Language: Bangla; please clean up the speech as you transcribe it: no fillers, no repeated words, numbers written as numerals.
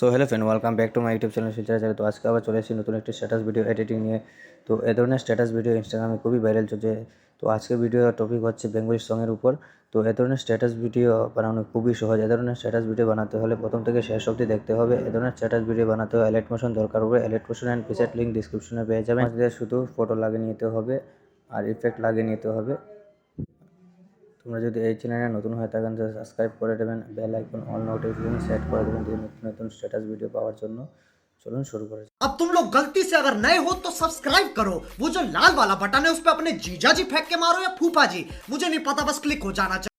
So hello friend, welcome back to my YouTube channel Silchar. তো আজকে আবার চলে এসেছি নতুন একটি স্ট্যাটাস ভিডিও এডিটিং নিয়ে। তো এ ধরনের স্ট্যাটাস ভিডিও ইনস্টাগ্রামে খুবই ভাইরাল চলছে। তো আজকের ভিডিও টপিক হচ্ছে বেঙ্গলি সঙের উপর। তো এ ধরনের স্ট্যাটাস ভিডিও বানানো খুবই সহজ। এ ধরনের স্ট্যাটাস ভিডিও বানাতে হলে প্রথম থেকে শেষ অবধি দেখতে হবে। এ ধরনের স্ট্যাটাস ভিডিও বানাতে হলে অ্যালাইট মোশন দরকার হবে। Allied motion and preset link ডিসক্রিপশনে পেয়ে যাবেন। শুধু ফটো লাগিয়ে নিতে হবে আর ইফেক্ট লাগিয়ে নিতে হবে। তোমরা যদি এই চ্যানেলে নতুন হয়ে থাকেন তো সাবস্ক্রাইব করে দেবেন, bell icon all notification set করে দেবেন নতুন নতুন স্ট্যাটাস ভিডিও পাওয়ার জন্য। चलो शुरू करें। अब तुम लोग गलती से अगर नए हो तो सब्सक्राइब करो, वो जो लाल वाला बटन है उस पर अपने जीजा जी फेंक के मारो या फूफा जी, मुझे नहीं पता, बस क्लिक हो जाना चाहिए।